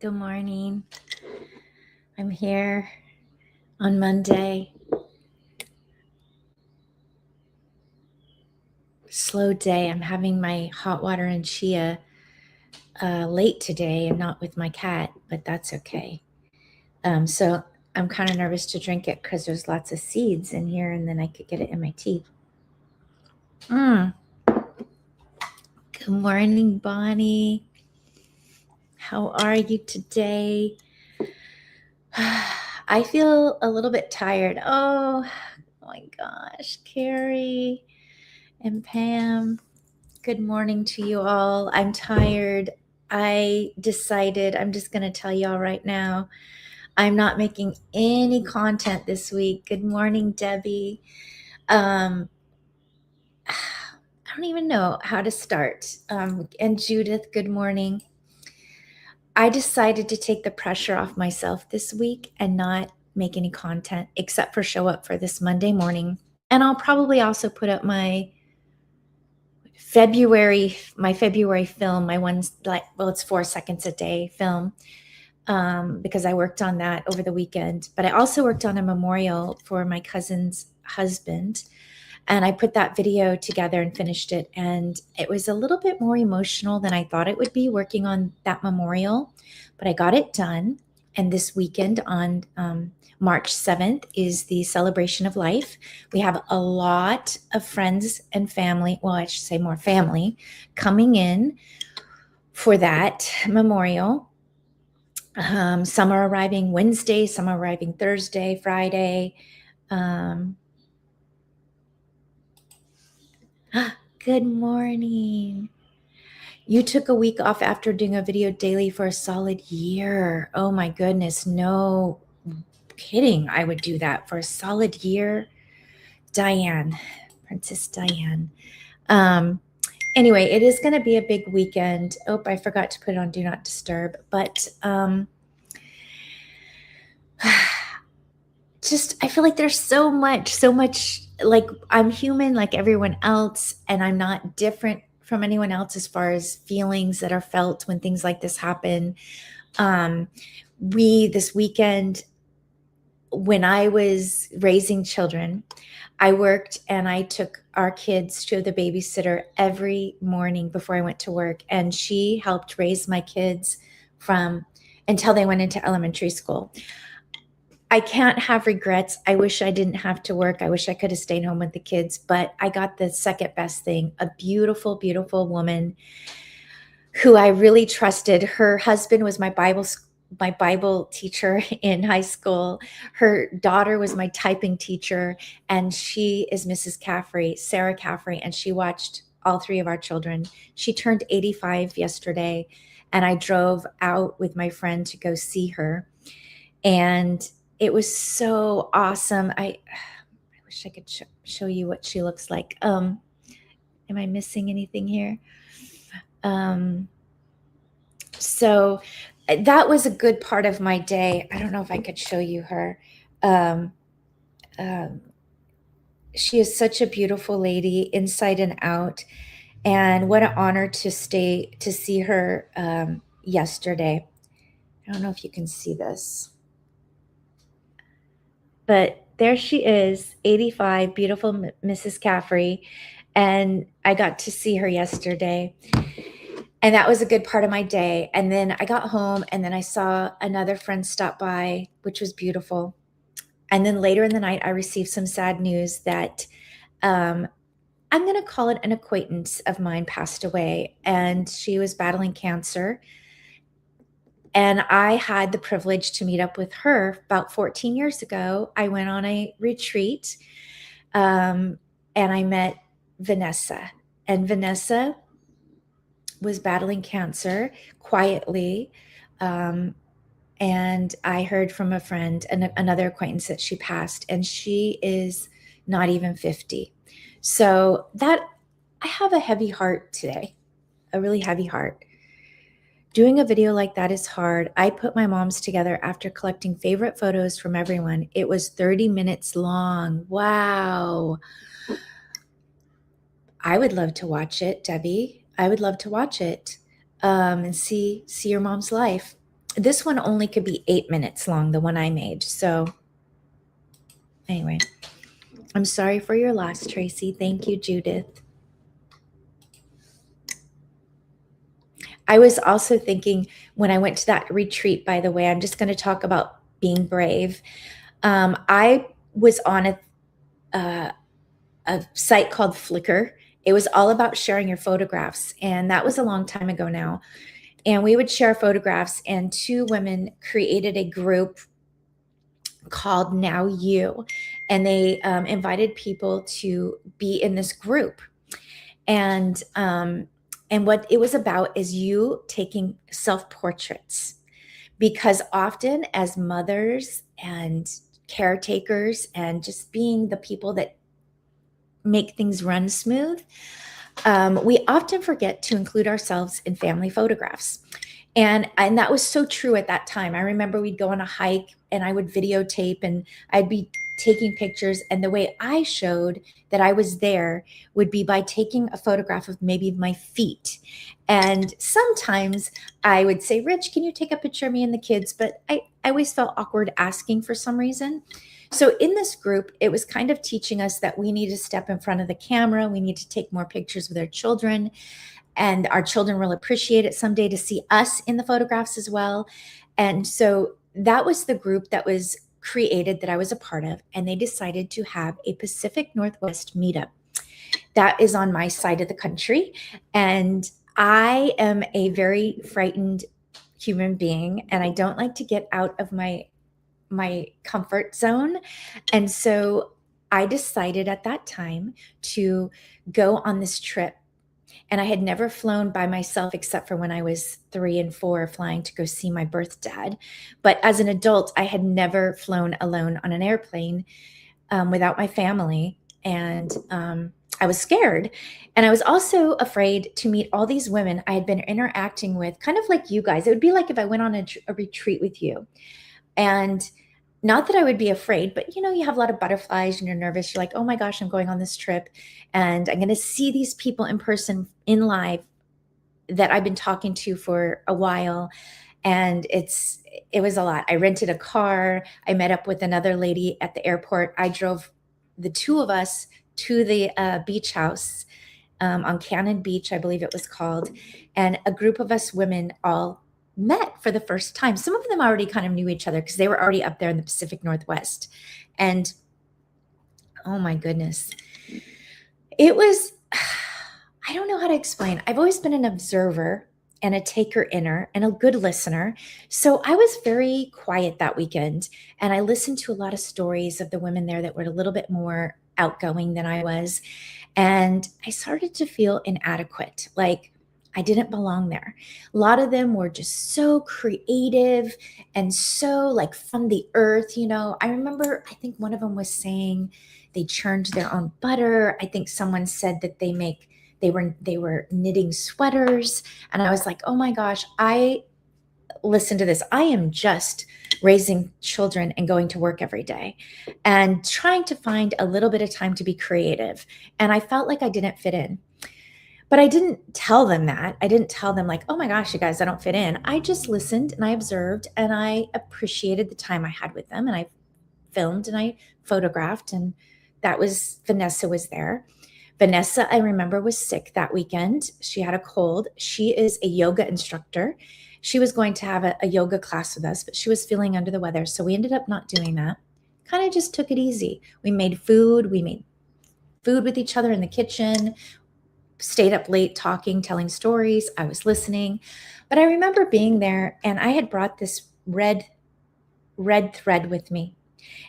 Good morning. I'm here on Monday. Slow day. I'm having my hot water and chia late today and not with my cat, but that's okay. So I'm kind of nervous to drink it because there's lots of seeds in here and then I could get it in my teeth. Good morning, Bonnie. How are you today? I feel a little bit tired. Oh my gosh, Carrie and Pam. Good morning to you all. I'm tired. I decided, I'm just going to tell y'all right now, I'm not making any content this week. Good morning, Debbie. I don't even know how to start. And Judith, good morning. I decided to take the pressure off myself this week and not make any content except for show up for this Monday morning. And I'll probably also put up my February film, it's 4 seconds a day film, because I worked on that over the weekend. But I also worked on a memorial for my cousin's husband, and I put that video together and finished it. And it was a little bit more emotional than I thought it would be working on that memorial, but I got it done. And this weekend on March 7th is the celebration of life. We have a lot of friends and family, well, I should say more family, coming in for that memorial. Some are arriving Wednesday, some are arriving Thursday, Friday. Good morning. You took a week off after doing a video daily for a solid year. Oh my goodness, no kidding. I would do that for a solid year. Diane, Princess Diane. Anyway, it is going to be a big weekend. Oh, I forgot to put it on Do Not Disturb, but just I feel like there's so much, like I'm human like everyone else, and I'm not different from anyone else as far as feelings that are felt when things like this happen. This weekend, when I was raising children, I worked and I took our kids to the babysitter every morning before I went to work, and she helped raise my kids from until they went into elementary school. I can't have regrets. I wish I didn't have to work. I wish I could have stayed home with the kids, but I got the second best thing, a beautiful, beautiful woman who I really trusted. Her husband was my Bible teacher in high school. Her daughter was my typing teacher, and she is Mrs. Caffrey, Sarah Caffrey, and she watched all three of our children. She turned 85 yesterday, and I drove out with my friend to go see her. And it was so awesome. I wish I could show you what she looks like. Am I missing anything here? So that was a good part of my day. I don't know if I could show you her. She is such a beautiful lady, inside and out. And what an honor to see her yesterday. I don't know if you can see this, but there she is, 85, beautiful Mrs. Caffrey. And I got to see her yesterday. And that was a good part of my day. And then I got home and then I saw another friend stop by, which was beautiful. And then later in the night, I received some sad news that I'm going to call it an acquaintance of mine passed away. And she was battling cancer. And I had the privilege to meet up with her about 14 years ago. I went on a retreat, and I met Vanessa. And Vanessa was battling cancer quietly. And I heard from a friend, another acquaintance, that she passed, and she is not even 50. So that I have a heavy heart today, a really heavy heart. Doing a video like that is hard. I put my mom's together after collecting favorite photos from everyone. It was 30 minutes long. Wow. I would love to watch it, Debbie. I would love to watch it, and see your mom's life. this one only could be 8 minutes long, the one I made. So anyway, I'm sorry for your loss, Tracy. Thank you, Judith. I was also thinking when I went to that retreat, by the way, I'm just going to talk about being brave. I was on a site called Flickr. It was all about sharing your photographs. And that was a long time ago now. And we would share photographs, and two women created a group called Now You. And they invited people to be in this group. And what it was about is you taking self-portraits, because often as mothers and caretakers and just being the people that make things run smooth, we often forget to include ourselves in family photographs. And that was so true at that time. I remember we'd go on a hike and I would videotape and I'd be taking pictures. And the way I showed that I was there would be by taking a photograph of maybe my feet. And sometimes I would say, Rich, can you take a picture of me and the kids? But I always felt awkward asking for some reason. So in this group, it was kind of teaching us that we need to step in front of the camera. We need to take more pictures with our children. And our children will appreciate it someday to see us in the photographs as well. And so that was the group that was created that I was a part of. And they decided to have a Pacific Northwest meetup. That is on my side of the country. And I am a very frightened human being, and I don't like to get out of my comfort zone. And so I decided at that time to go on this trip. And I had never flown by myself except for when I was 3 and 4, flying to go see my birth dad. But as an adult, I had never flown alone on an airplane without my family. And I was scared. And I was also afraid to meet all these women I had been interacting with, kind of like you guys. It would be like if I went on a retreat with you. And not that I would be afraid, but you have a lot of butterflies and you're nervous. You're like, oh my gosh, I'm going on this trip and I'm going to see these people in person, in live, that I've been talking to for a while. And it was a lot. I rented a car. I met up with another lady at the airport. I drove the two of us to the beach house on Cannon Beach, I believe it was called. And a group of us women all met for the first time. Some of them already kind of knew each other because they were already up there in the Pacific Northwest. And oh my goodness, it was, I don't know how to explain. I've always been an observer and a taker-inner and a good listener. So I was very quiet that weekend. And I listened to a lot of stories of the women there that were a little bit more outgoing than I was. And I started to feel inadequate, like I didn't belong there. A lot of them were just so creative and so like from the earth. I remember, I think one of them was saying they churned their own butter. I think someone said that they were knitting sweaters. And I was like, oh my gosh, listen to this. I am just raising children and going to work every day and trying to find a little bit of time to be creative. And I felt like I didn't fit in. But I didn't tell them that. I didn't tell them like, oh my gosh, you guys, I don't fit in. I just listened and I observed and I appreciated the time I had with them. And I filmed and I photographed. And Vanessa was there. Vanessa, I remember, was sick that weekend. She had a cold. She is a yoga instructor. She was going to have a yoga class with us, but she was feeling under the weather. So we ended up not doing that. Kind of just took it easy. We made food. We made food with each other in the kitchen. Stayed up late talking, telling stories. I was listening. But I remember being there and I had brought this red thread with me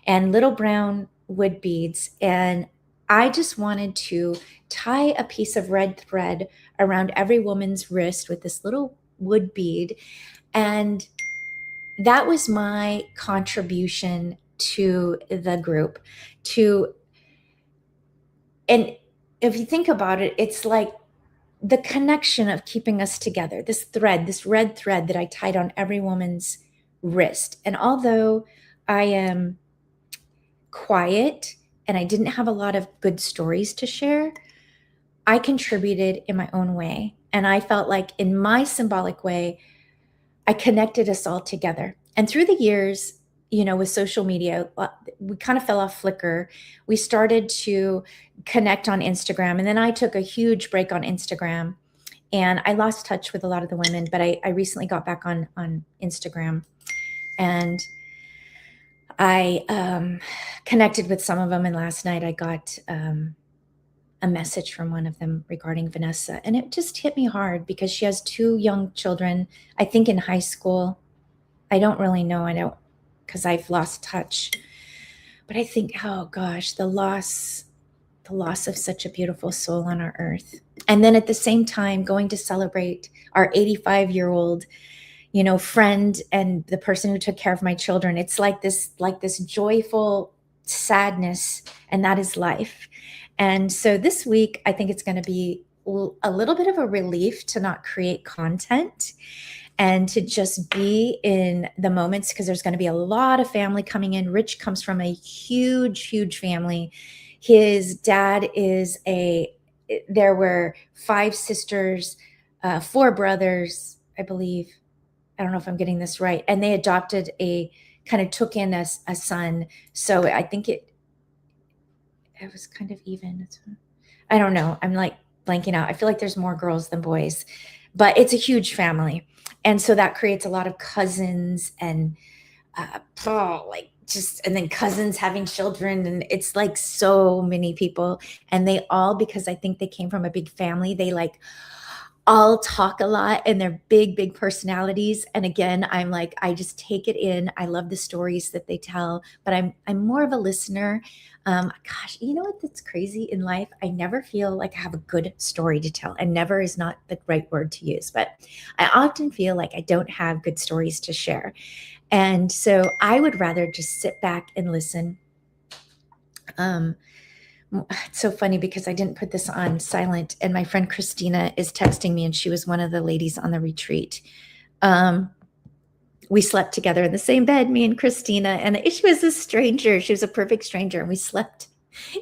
and little brown wood beads. And I just wanted to tie a piece of red thread around every woman's wrist with this little wood bead. And that was my contribution to the group. And if you think about it, it's like the connection of keeping us together, this red thread that I tied on every woman's wrist. And although I am quiet and I didn't have a lot of good stories to share, I contributed in my own way. And I felt like in my symbolic way, I connected us all together. And through the years, with social media, we kind of fell off Flickr. We started to connect on Instagram. And then I took a huge break on Instagram and I lost touch with a lot of the women, but I recently got back on Instagram and I connected with some of them. And last night I got a message from one of them regarding Vanessa. And it just hit me hard because she has two young children, I think in high school. I don't really know. I don't, because I've lost touch. But I think, oh gosh, the loss of such a beautiful soul on our earth. And then at the same time, going to celebrate our 85-year-old, friend and the person who took care of my children. It's like this joyful sadness, and that is life. And so this week, I think it's going to be a little bit of a relief to not create content and to just be in the moments, because there's going to be a lot of family coming in. Rich comes from a huge, huge family. His dad there were 5 sisters, 4 brothers, I believe. I don't know if I'm getting this right. And they adopted kind of took in a son. So I think it was kind of even. I don't know. I'm like blanking out. I feel like there's more girls than boys, but it's a huge family. And so that creates a lot of cousins and and then cousins having children. And it's like so many people. And they all, because I think they came from a big family, they like all talk a lot and they're big, big personalities. And again, I'm like, I just take it in. I love the stories that they tell, but I'm more of a listener. Gosh, you know what? That's crazy in life. I never feel like I have a good story to tell, and never is not the right word to use, but I often feel like I don't have good stories to share. And so I would rather just sit back and listen. It's so funny because I didn't put this on silent, and my friend Christina is texting me, and she was one of the ladies on the retreat. We slept together in the same bed, me and Christina, and she was a stranger. She was a perfect stranger, and we slept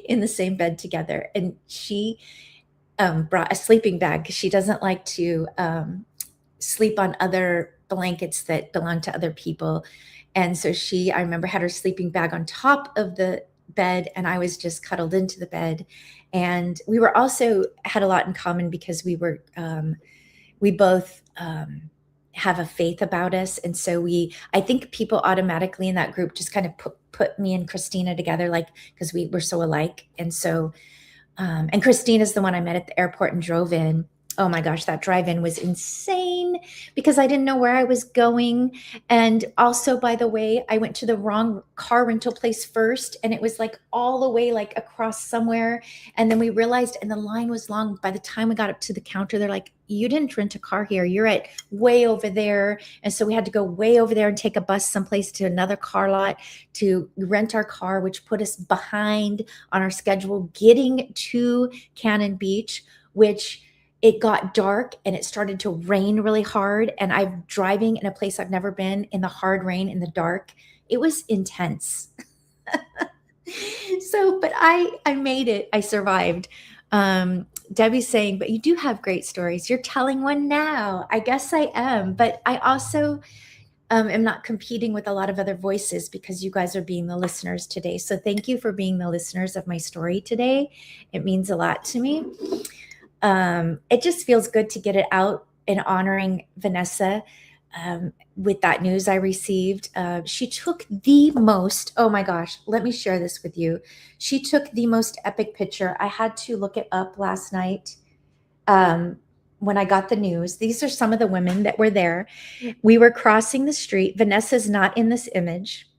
in the same bed together. And she brought a sleeping bag because she doesn't like to sleep on other blankets that belong to other people. And so I remember, had her sleeping bag on top of the bed, and I was just cuddled into the bed. And we were also had a lot in common because we both have a faith about us. And so I think people automatically in that group just kind of put me and Christina together, like, because we were so alike. And so, and Christina's the one I met at the airport and drove in. Oh my gosh, that drive-in was insane because I didn't know where I was going. And also, by the way, I went to the wrong car rental place first, and it was like all the way like across somewhere. And then we realized, and the line was long. By the time we got up to the counter, they're like, you didn't rent a car here. You're at way over there. And so we had to go way over there and take a bus someplace to another car lot to rent our car, which put us behind on our schedule getting to Cannon Beach, which it got dark and it started to rain really hard. And I'm driving in a place I've never been in the hard rain in the dark. It was intense. So, but I made it. I survived. Debbie's saying, but you do have great stories. You're telling one now. I guess I am, but I also am not competing with a lot of other voices because you guys are being the listeners today. So thank you for being the listeners of my story today. It means a lot to me. It just feels good to get it out and honoring Vanessa with that news I received. She took the most, oh my gosh, let me share this with you. She took the most epic picture. I had to look it up last night when I got the news. These are some of the women that were there. We were crossing the street. Vanessa's not in this image.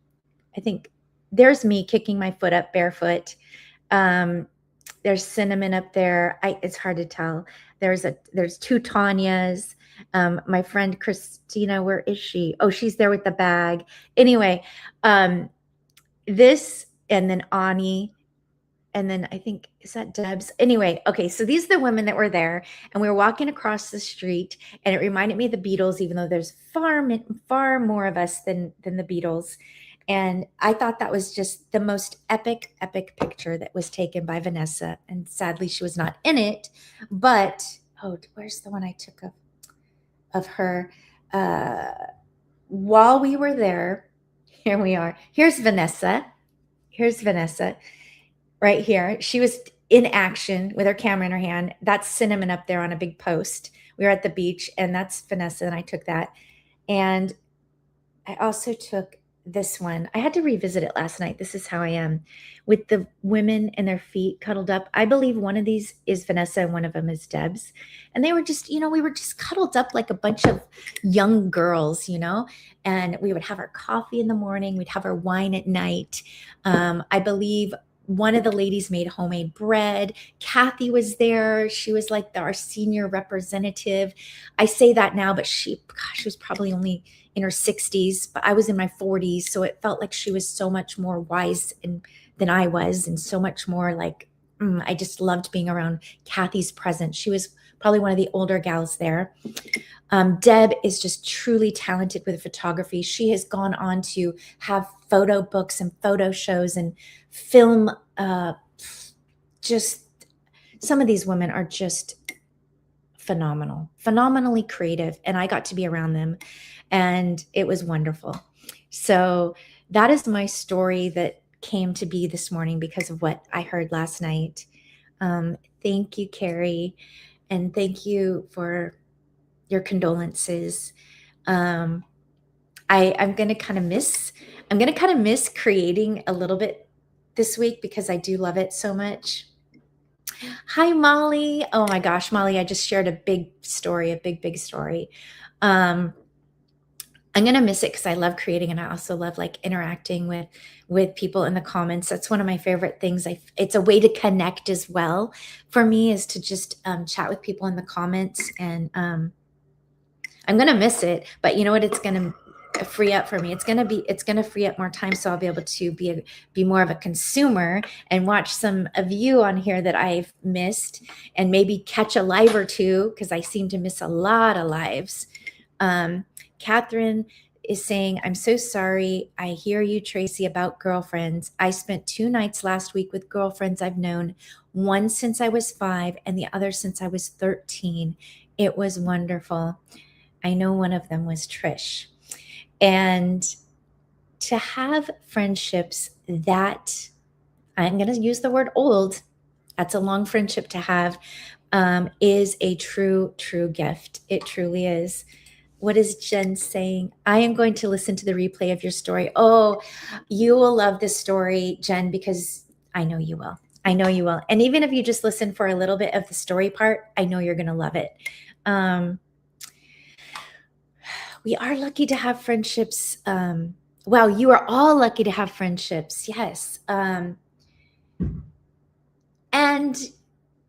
I think there's me kicking my foot up barefoot. There's Cinnamon up there. It's hard to tell. There's 2 Tanyas. My friend Christina, where is she? Oh, she's there with the bag. Anyway, this, and then Ani, and then I think, is that Debs? Anyway, okay, so these are the women that were there, and we were walking across the street, and it reminded me of the Beatles, even though there's far more of us than the Beatles. And I thought that was just the most epic picture that was taken by Vanessa. And sadly, she was not in it. But, oh, where's the one I took of her? while we were there, here we are. Here's Vanessa. Here's Vanessa right here. She was in action with her camera in her hand. That's Cinnamon up there on a big post. We were at the beach, and that's Vanessa, and I took that. And I also took this one. I had to revisit it last night. This is how I am with the women and their feet cuddled up. I believe one of these is Vanessa and one of them is Deb's. And they were just, we were just cuddled up like a bunch of young girls, and we would have our coffee in the morning. We'd have our wine at night. I believe one of the ladies made homemade bread. Kathy was there. She was like our senior representative. I say that now, but she was probably only in her 60s, but I was in my 40s. So it felt like she was so much more wise than I was, and so much more like, I just loved being around Kathy's presence. She was probably one of the older gals there. Deb is just truly talented with photography. She has gone on to have photo books and photo shows and film. Just some of these women are just phenomenally creative. And I got to be around them, and it was wonderful. So that is my story that came to be this morning because of what I heard last night. Thank you, Carrie. And thank you for your condolences. I'm going to kind of miss creating a little bit this week because I do love it so much. Hi, Molly. Oh my gosh, Molly, I just shared a big story. I'm going to miss it because I love creating, and I also love like interacting with people in the comments. That's one of my favorite things. It's a way to connect as well for me, is to just chat with people in the comments. And I'm going to miss it, but you know what? It's going to free up for me. It's going to free up more time. So I'll be able to be more of a consumer and watch some of you on here that I've missed, and maybe catch a live or two, because I seem to miss a lot of lives. Catherine is saying, I'm so sorry. I hear you, Tracy, about girlfriends. I spent 2 nights last week with girlfriends I've known, one since I was 5 and the other since I was 13. It was wonderful. I know one of them was Trish. And to have friendships that, I'm going to use the word old, that's a long friendship to have, is a true gift. It truly is. What is Jen saying? I am going to listen to the replay of your story. Oh, you will love this story, Jen, because I know you will. And even if you just listen for a little bit of the story part, I know you're going to love it. We are lucky to have friendships. Wow, you are all lucky to have friendships. Yes. And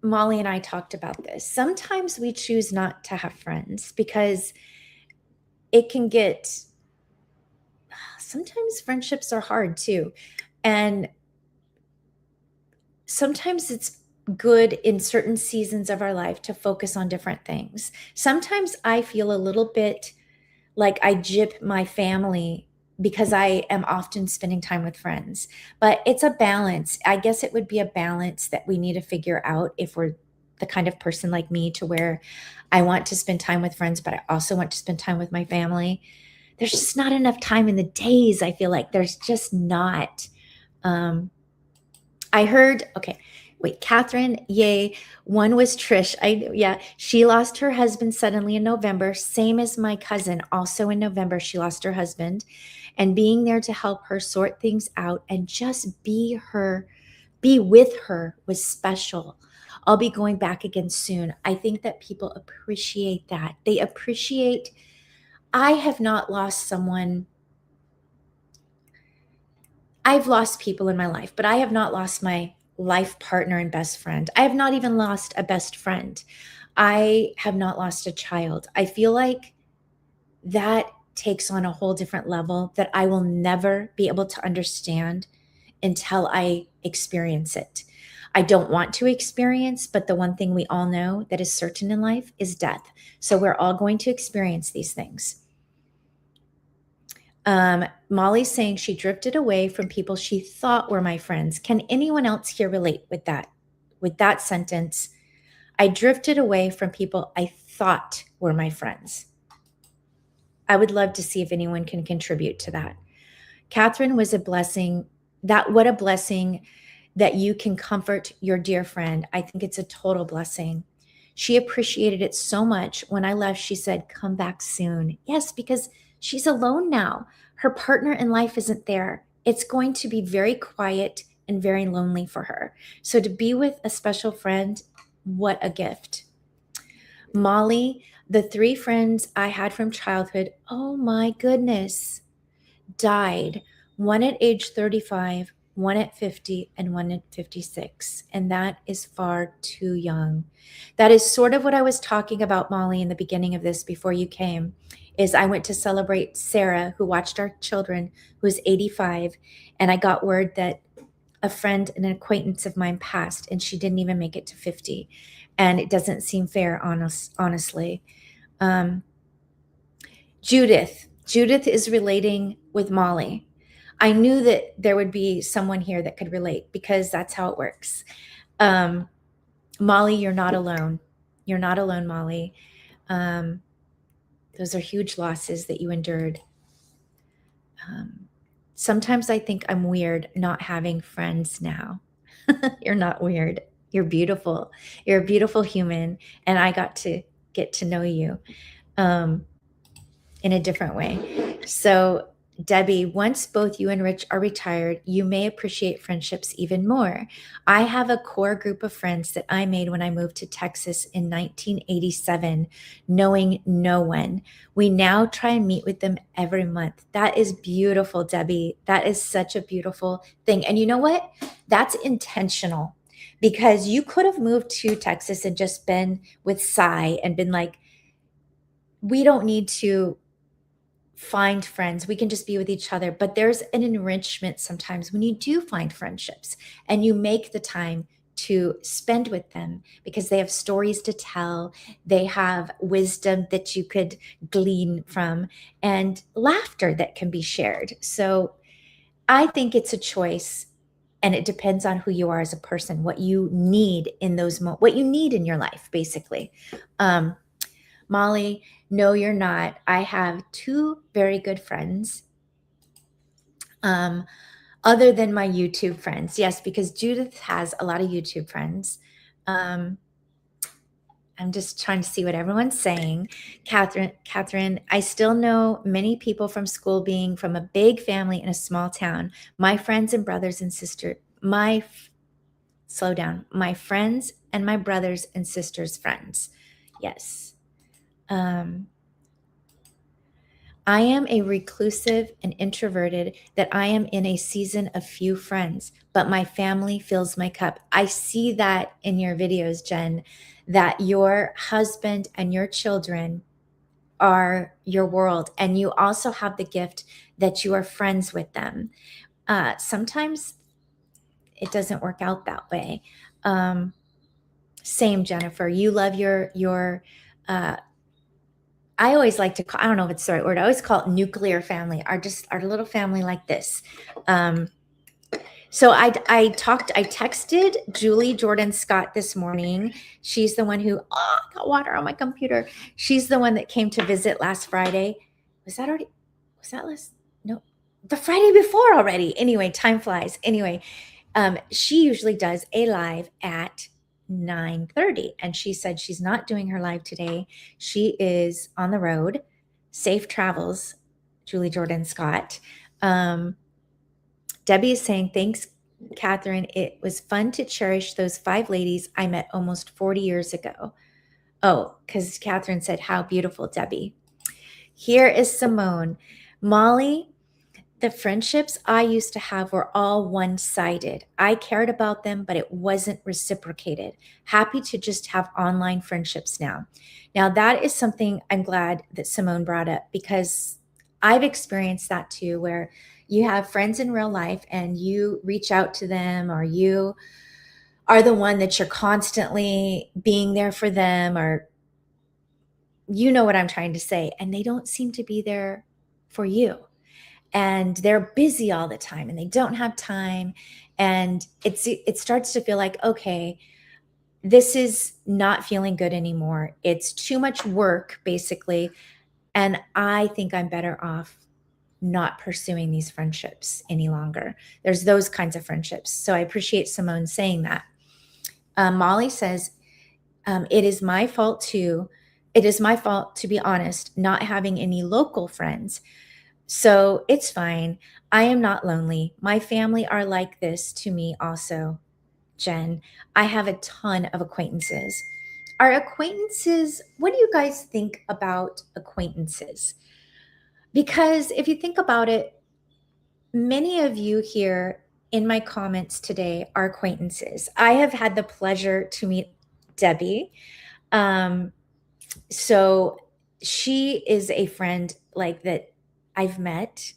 Molly and I talked about this. Sometimes we choose not to have friends because it can get, sometimes friendships are hard too. And sometimes it's good in certain seasons of our life to focus on different things. Sometimes I feel a little bit like I gyp my family because I am often spending time with friends, but it's a balance. I guess it would be a balance that we need to figure out if we're the kind of person like me, to where I want to spend time with friends, but I also want to spend time with my family. There's just not enough time in the days. I feel like there's just not. I heard, okay, wait, Catherine, yay. One was Trish. She lost her husband suddenly in November, same as my cousin. Also in November, she lost her husband. And being there to help her sort things out and just be with her was special. I'll be going back again soon. I think that people appreciate that. I have not lost someone. I've lost people in my life, but I have not lost my life partner and best friend. I have not even lost a best friend. I have not lost a child. I feel like that takes on a whole different level that I will never be able to understand until I experience it. I don't want to experience, but the one thing we all know that is certain in life is death. So we're all going to experience these things. Molly's saying she drifted away from people she thought were my friends. Can anyone else here relate with that sentence? I drifted away from people I thought were my friends. I would love to see if anyone can contribute to that. Catherine was a blessing. What a blessing that you can comfort your dear friend. I think it's a total blessing. She appreciated it so much. When I left, she said, "Come back soon." Yes, because she's alone now. Her partner in life isn't there. It's going to be very quiet and very lonely for her. So to be with a special friend, what a gift. Molly, the 3 friends I had from childhood, oh my goodness, died. One at age 35, one at 50, and one at 56. And that is far too young. That is sort of what I was talking about, Molly, in the beginning of this before you came, is I went to celebrate Sarah, who watched our children, who's 85, and I got word that a friend, an acquaintance of mine passed, and she didn't even make it to 50. And it doesn't seem fair, honestly. Um, Judith is relating with Molly. I knew that there would be someone here that could relate because that's how it works. Molly, you're not alone. You're not alone, Molly. Those are huge losses that you endured. Sometimes I think I'm weird not having friends now. You're not weird. You're beautiful. You're a beautiful human, and I got to get to know you in a different way. So, Debbie, once both you and Rich are retired, you may appreciate friendships even more. I have a core group of friends that I made when I moved to Texas in 1987, knowing no one. We now try and meet with them every month. That is beautiful, Debbie. That is such a beautiful thing. And you know what? That's intentional because you could have moved to Texas and just been with Cy and been like, we don't need to find friends. We can just be with each other. But there's an enrichment sometimes when you do find friendships and you make the time to spend with them because they have stories to tell. They have wisdom that you could glean from and laughter that can be shared. So I think it's a choice and it depends on who you are as a person, what you need in those what you need in your life, basically. Molly, no, you're not. I have 2 very good friends, other than my YouTube friends. Yes, because Judith has a lot of YouTube friends. I'm just trying to see what everyone's saying. Catherine, I still know many people from school being from a big family in a small town. My friends and brothers and sisters, slow down. My friends and my brothers and sisters' friends. Yes. I am a reclusive and introverted, that I am in a season of few friends, but my family fills my cup. I see that in your videos, Jen, that your husband and your children are your world. And you also have the gift that you are friends with them. Sometimes it doesn't work out that way. Same, Jennifer. You love your I always like to call, I don't know if it's the right word. I always call it nuclear family, our little family like this. So I texted Julie Jordan Scott this morning. She's the one who, I got water on my computer. She's the one that came to visit last Friday. Was that last? No, the Friday before already. Anyway, time flies. Anyway, she usually does a live at 9:30, and she said she's not doing her live today. She is on the road. Safe travels, Julie Jordan Scott. Debbie is saying, thanks, Catherine. It was fun to cherish those 5 ladies I met almost 40 years ago. Oh, because Catherine said, how beautiful, Debbie. Here is Simone. Molly, the friendships I used to have were all one-sided. I cared about them, but it wasn't reciprocated. Happy to just have online friendships now. Now, that is something I'm glad that Simone brought up because I've experienced that too, where you have friends in real life and you reach out to them, or you are the one that you're constantly being there for them, or you know what I'm trying to say, and they don't seem to be there for you. And they're busy all the time and they don't have time, and it starts to feel like, okay, this is not feeling good anymore. It's too much work, basically, And I think I'm better off not pursuing these friendships any longer. There's those kinds of friendships. So I appreciate Simone saying that. Molly says, it is my fault too. It is my fault, to be honest, not having any local friends. So it's fine. I am not lonely. My family are like this to me also, Jen. I have a ton of acquaintances. Are acquaintances, what do you guys think about acquaintances? Because if you think about it, many of you here in my comments today are acquaintances. I have had the pleasure to meet Debbie. Um, so she is a friend like that I've met.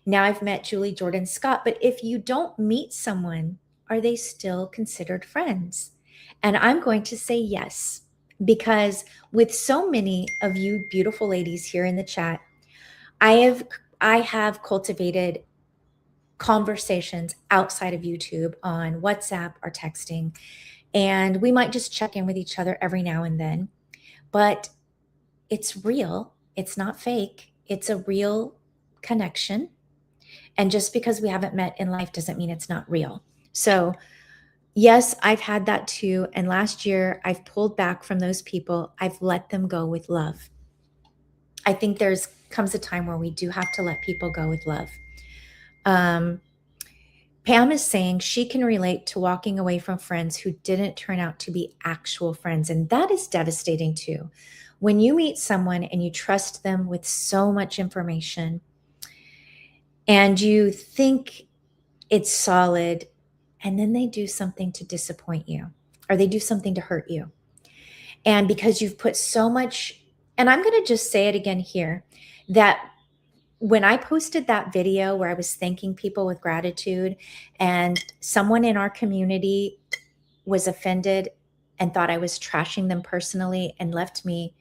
Now I've met Julie Jordan Scott, but if you don't meet someone, are they still considered friends? And I'm going to say yes, because with so many of you beautiful ladies here in the chat, I have I have cultivated conversations outside of YouTube on WhatsApp or texting, and we might just check in with each other every now and then. But it's real, it's not fake, it's a real connection. And just because we haven't met in life doesn't mean it's not real. So, yes, I've had that too. And last year, I've pulled back from those people. I've let them go with love. I think there's comes a time where we do have to let people go with love. Um, Pam is saying she can relate to walking away from friends who didn't turn out to be actual friends. And that is devastating too. When you meet someone and you trust them with so much information and you think it's solid, and then they do something to disappoint you or they do something to hurt you. And because you've put so much, and I'm going to just say it again here, that when I posted that video where I was thanking people with gratitude and someone in our community was offended and thought I was trashing them personally and left me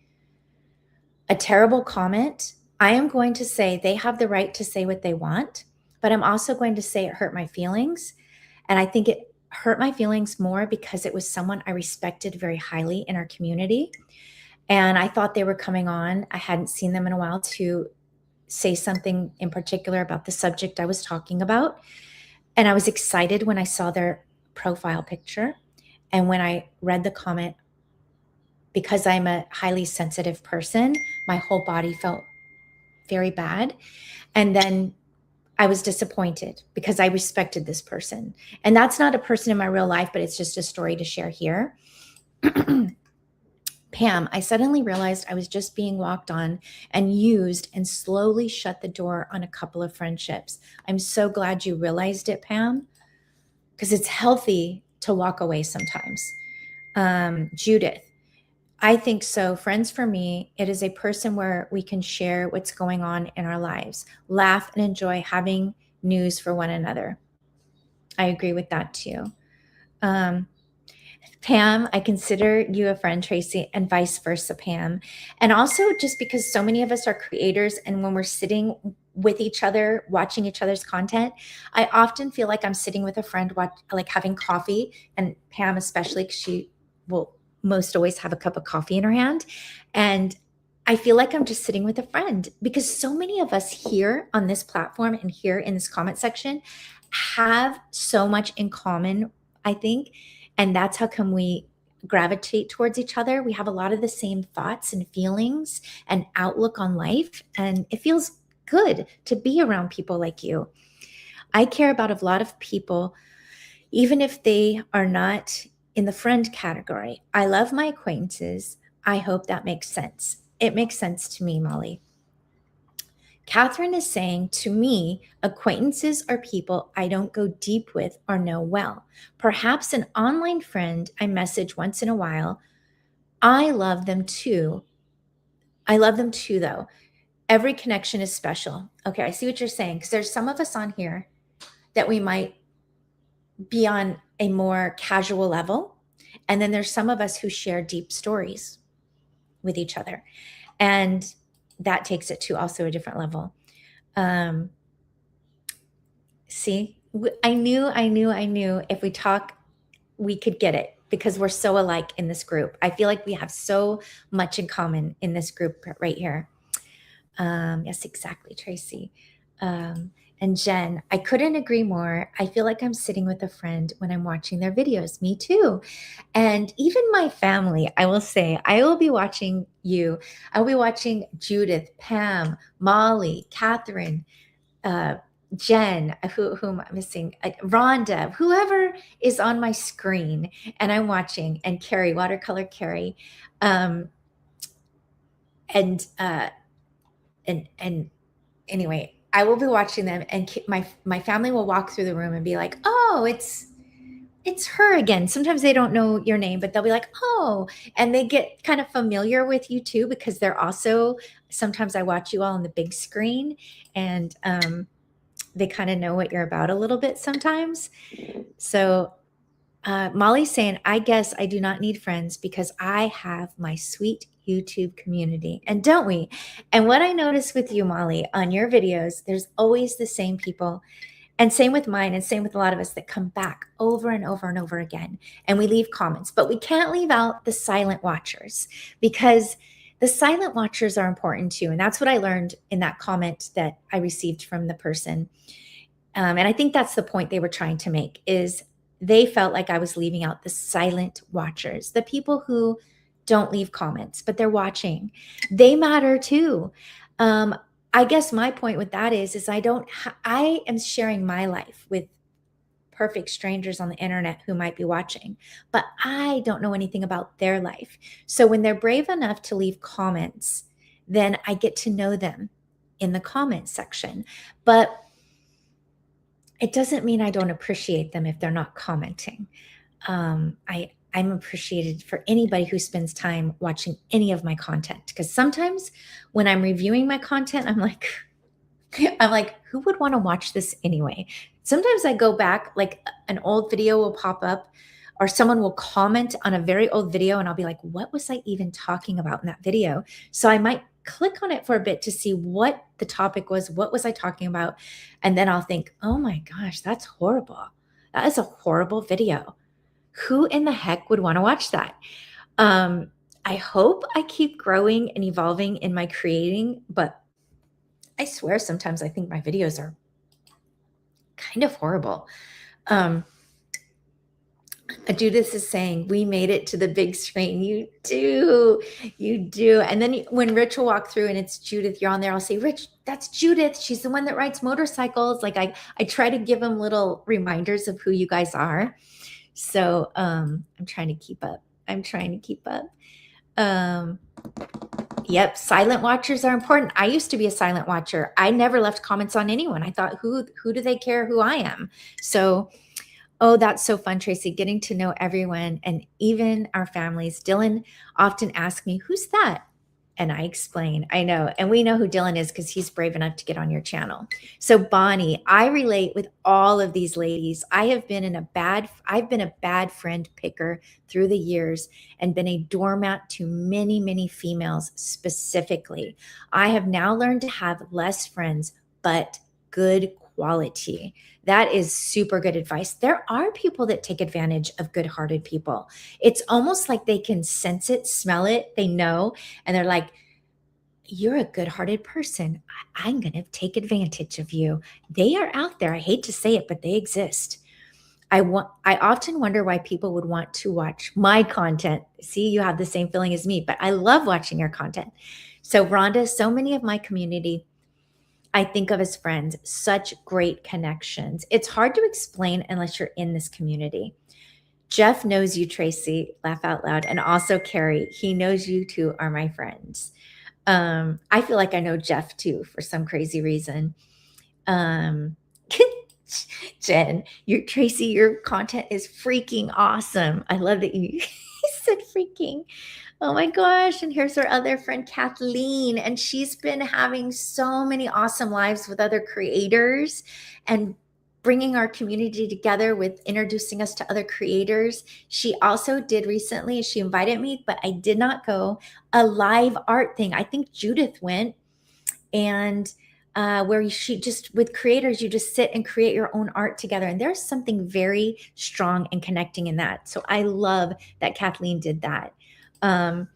a terrible comment, I am going to say they have the right to say what they want, but I'm also going to say it hurt my feelings. And I think it hurt my feelings more because it was someone I respected very highly in our community. And I thought they were coming on. I hadn't seen them in a while to say something in particular about the subject I was talking about. And I was excited when I saw their profile picture. And when I read the comment, because I'm a highly sensitive person, my whole body felt very bad. And then I was disappointed because I respected this person. And that's not a person in my real life, but it's just a story to share here. Pam, I suddenly realized I was just being walked on and used and slowly shut the door on a couple of friendships. I'm so glad you realized it, Pam, because it's healthy to walk away sometimes. Judith, I think so. Friends for me, it is a person where we can share what's going on in our lives, laugh and enjoy having news for one another. I agree with that too. Um, Pam, I consider you a friend, Tracy, and vice versa, Pam. And also, just because so many of us are creators, and when we're sitting with each other, watching each other's content, I often feel like I'm sitting with a friend, like having coffee, and Pam, especially, because she will most always have a cup of coffee in her hand. And I feel like I'm just sitting with a friend because so many of us here on this platform and here in this comment section have so much in common, I think, and that's how come we gravitate towards each other. We have a lot of the same thoughts and feelings and outlook on life. And it feels good to be around people like you. I care about a lot of people, even if they are not in the friend category. I love my acquaintances. I hope that makes sense. It makes sense to me, Molly. Catherine is saying, to me, acquaintances are people I don't go deep with or know well. Perhaps an online friend I message once in a while. I love them too. I love them too, though. Every connection is special. Okay, I see what you're saying, because there's some of us on here that we might be on a more casual level. And then there's some of us who share deep stories with each other. And that takes it to also a different level. See, I knew if we talk, we could get it because we're so alike in this group. I feel like we have so much in common in this group right here. Yes, exactly, Tracy. Um, and Jen, I couldn't agree more. I feel like I'm sitting with a friend when I'm watching their videos. Me too. And even my family, I will say, I will be watching you. I'll be watching Judith, Pam, Molly, Catherine, uh, Jen, who am I missing? Rhonda, whoever is on my screen and I'm watching, and Carrie, watercolor Carrie. Um, and, uh, and anyway, I will be watching them, and my family will walk through the room and be like, "Oh, it's her again." Sometimes they don't know your name, but they'll be like, "Oh," and they get kind of familiar with you too because they're also. Sometimes I watch you all on the big screen, and they kind of know what you're about a little bit sometimes. So Molly's saying, I guess I do not need friends because I have my sweet YouTube community. And don't we? And what I notice with you, Molly, on your videos, there's always the same people. And same with mine, and same with a lot of us that come back over and over and over again. And we leave comments, but we can't leave out the silent watchers because the silent watchers are important too. And that's what I learned in that comment that I received from the person. And I think that's the point they were trying to make is they felt like I was leaving out the silent watchers, the people who don't leave comments, but they're watching. They matter too. Um, I guess my point with that is I am sharing my life with perfect strangers on the internet who might be watching, but I don't know anything about their life. So when they're brave enough to leave comments, then I get to know them in the comments section. But it doesn't mean I don't appreciate them if they're not commenting. I'm appreciated for anybody who spends time watching any of my content because sometimes when I'm reviewing my content, I'm like, who would want to watch this anyway? Sometimes I go back, like an old video will pop up, or someone will comment on a very old video, and I'll be like, what was I even talking about in that video? So I might click on it for a bit to see what the topic was, what was I talking about? And then I'll think, oh my gosh, that's horrible. That is a horrible video. Who in the heck would want to watch that? Um, I hope I keep growing and evolving in my creating, but I swear sometimes I think my videos are kind of horrible. Um, Judith is saying, we made it to the big screen. You do. You do. And then when Rich will walk through and it's Judith, you're on there, I'll say, Rich, that's Judith. She's the one that rides motorcycles. Like I try to give them little reminders of who you guys are. So I'm trying to keep up. I'm trying to keep up. Yep, silent watchers are important. I used to be a silent watcher. I never left comments on anyone. I thought, who do they care who I am? So, oh, that's so fun, Tracy, getting to know everyone and even our families. Dylan often asks me, who's that? And I explain, I know. And we know who Dylan is because he's brave enough to get on your channel. So Bonnie, I relate with all of these ladies. I've been a bad friend picker through the years and been a doormat to many, many females specifically. I have now learned to have less friends, but good quality. That is super good advice. There are people that take advantage of good-hearted people. It's almost like they can sense it, smell it, they know, and they're like, you're a good-hearted person. I'm going to take advantage of you. They are out there. I hate to say it, but they exist. I often wonder why people would want to watch my content. See, you have the same feeling as me, but I love watching your content. So Rhonda, so many of my community I think of as friends, such great connections. It's hard to explain unless you're in this community. Jeff knows you, Tracy, laugh out loud, and also Carrie. He knows you two are my friends. I feel like I know Jeff too for some crazy reason. Um, Jen, Tracy, your content is freaking awesome. I love that you said freaking. Oh my gosh. And here's our other friend, Kathleen. And she's been having so many awesome lives with other creators and bringing our community together with introducing us to other creators. She also did recently, she invited me, but I did not go, a live art thing. I think Judith went, and where she just, with creators, you just sit and create your own art together. And there's something very strong and connecting in that. So I love that Kathleen did that. Um,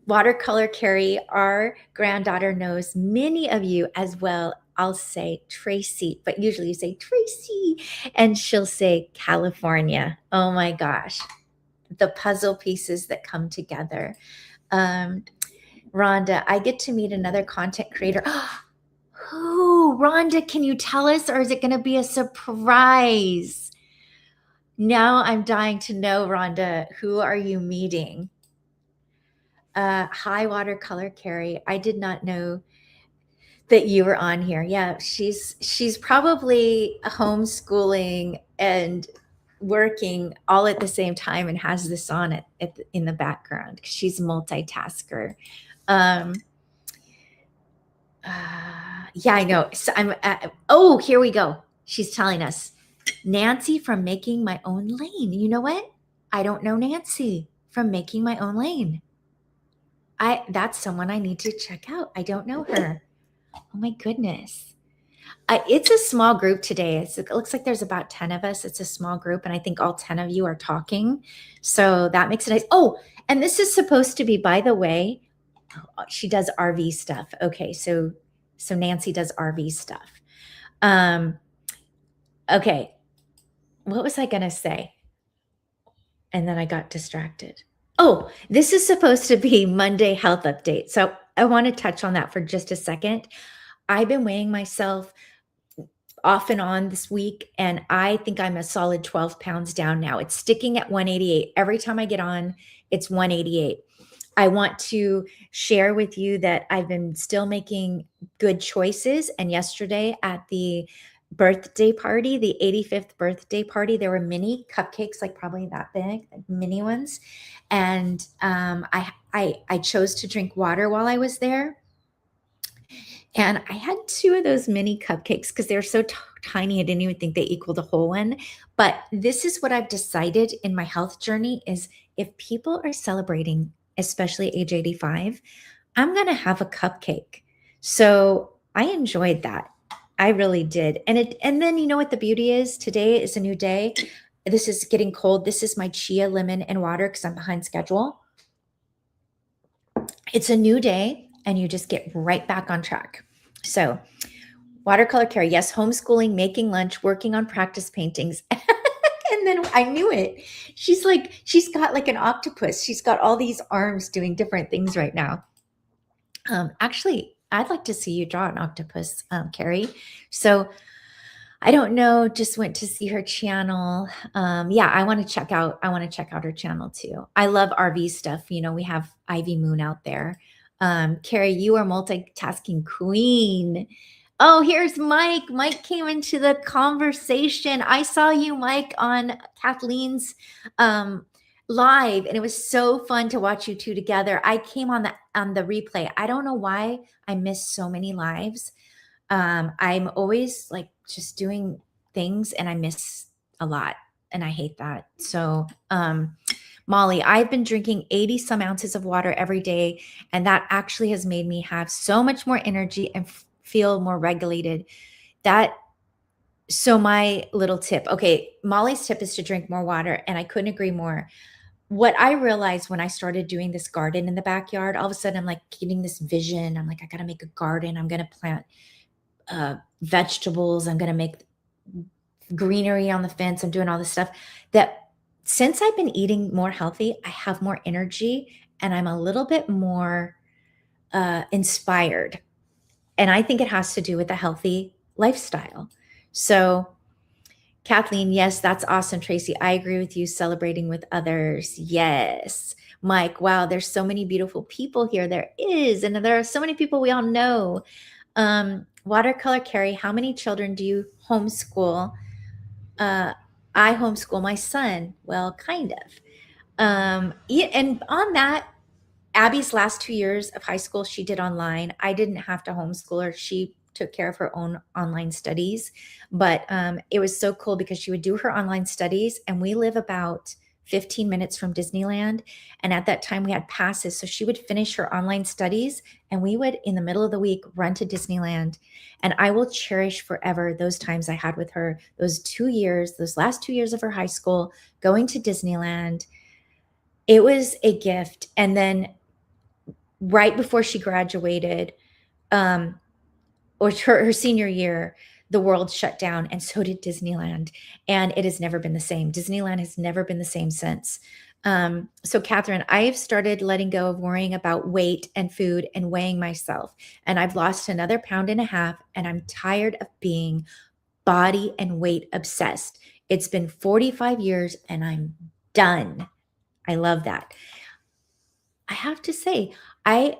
Watercolor Carrie, our granddaughter, knows many of you as well. I'll say Tracy, but usually you say Tracy, and she'll say California. Oh my gosh, the puzzle pieces that come together. Rhonda, I get to meet another content creator. Who? Rhonda, can you tell us, or is it going to be a surprise? Now I'm dying to know, Rhonda, who are you meeting? Hi, Watercolor Carrie. I did not know that you were on here. Yeah, she's probably homeschooling and working all at the same time and has this on in the background. She's a multitasker. Yeah, I know. So oh, here we go. She's telling us, Nancy from Making My Own Lane. You know what? I don't know Nancy from Making My Own Lane. That's someone I need to check out. I don't know her. Oh my goodness. It's a small group today. It looks like there's about 10 of us. It's a small group, and I think all 10 of you are talking. So that makes it nice. Oh, and this is supposed to be, by the way, she does RV stuff. Okay, so Nancy does RV stuff. Okay, what was I gonna say? And then I got distracted. Oh, this is supposed to be Monday health update. So I want to touch on that for just a second. I've been weighing myself off and on this week, and I think I'm a solid 12 pounds down now. It's sticking at 188. Every time I get on, it's 188. I want to share with you that I've been still making good choices. And yesterday at the birthday party, the 85th birthday party, there were mini cupcakes, like probably that big, like mini ones. And I chose to drink water while I was there. And I had 2 of those mini cupcakes because they're so tiny. I didn't even think they equaled a whole one. But this is what I've decided in my health journey is if people are celebrating, especially age 85, I'm going to have a cupcake. So I enjoyed that. I really did. And then you know what the beauty is? Today is a new day. This is getting cold. This is my chia, lemon, and water because I'm behind schedule. It's a new day, and you just get right back on track. So, Watercolor Carrie, yes, homeschooling, making lunch, working on practice paintings. And then I knew it. She's got like an octopus. She's got all these arms doing different things right now. Actually, I'd like to see you draw an octopus, Carrie. So I don't know, just went to see her channel. Yeah, I want to check out her channel too. I love RV stuff. You know, we have Ivy Moon out there. Carrie, you are multitasking queen. Oh, here's Mike. Mike came into the conversation. I saw you, Mike, on Kathleen's live, and it was so fun to watch you two together. I came on the replay. I don't know why I missed so many lives. I'm always like just doing things and I miss a lot, and I hate that. So, Molly, I've been drinking 80 some ounces of water every day, and that actually has made me have so much more energy and feel more regulated. So my little tip, okay, Molly's tip is to drink more water, and I couldn't agree more. What I realized when I started doing this garden in the backyard, all of a sudden I'm like getting this vision. I'm like, I got to make a garden. I'm going to plant vegetables. I'm going to make greenery on the fence. I'm doing all this stuff that since I've been eating more healthy, I have more energy and I'm a little bit more inspired. And I think it has to do with a healthy lifestyle. So, Kathleen, yes, that's awesome. Tracy, I agree with you. Celebrating with others. Yes. Mike, wow, there's so many beautiful people here. There is. And there are so many people we all know. Watercolor Carrie, how many children do you homeschool? I homeschool my son. Well, kind of. Yeah, and on that, Abby's last 2 years of high school, she did online. I didn't have to homeschool her. She took care of her own online studies. But it was so cool because she would do her online studies, and we live about 15 minutes from Disneyland. And at that time, we had passes. So she would finish her online studies, and we would, in the middle of the week, run to Disneyland. And I will cherish forever those times I had with her, those 2 years, those last 2 years of her high school, going to Disneyland. It was a gift. And then right before she graduated, um, or her senior year, the world shut down, and so did Disneyland. And it has never been the same. Disneyland has never been the same since. So, Catherine, I've started letting go of worrying about weight and food and weighing myself. And I've lost another pound and a half, and I'm tired of being body and weight obsessed. It's been 45 years and I'm done. I love that. I have to say, I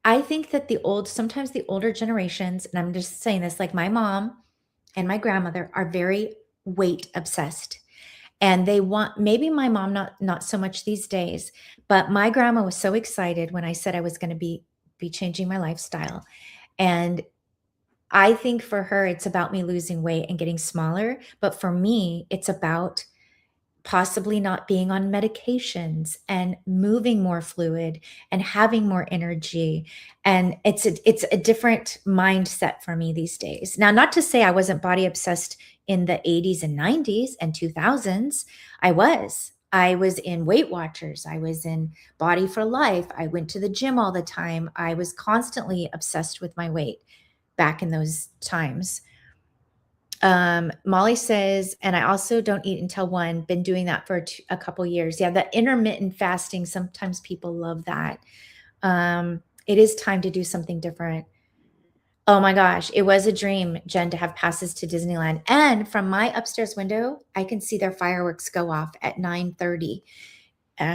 I think that sometimes the older generations, and I'm just saying this, like my mom and my grandmother are very weight obsessed. And they want, maybe my mom not so much these days, but my grandma was so excited when I said I was going to be changing my lifestyle. And I think for her it's about me losing weight and getting smaller, but for me it's about possibly not being on medications and moving more fluid and having more energy. And it's a different mindset for me these days. Now, not to say I wasn't body obsessed in the 80s and 90s and 2000s. I was in Weight Watchers. I was in Body for Life. I went to the gym all the time. I was constantly obsessed with my weight back in those times. Molly says, and I also don't eat until 1. Been doing that for a couple years. Yeah, that intermittent fasting, sometimes people love that. It is time to do something different. Oh my gosh, it was a dream, Jen, to have passes to Disneyland. And from my upstairs window, I can see their fireworks go off at 9:30.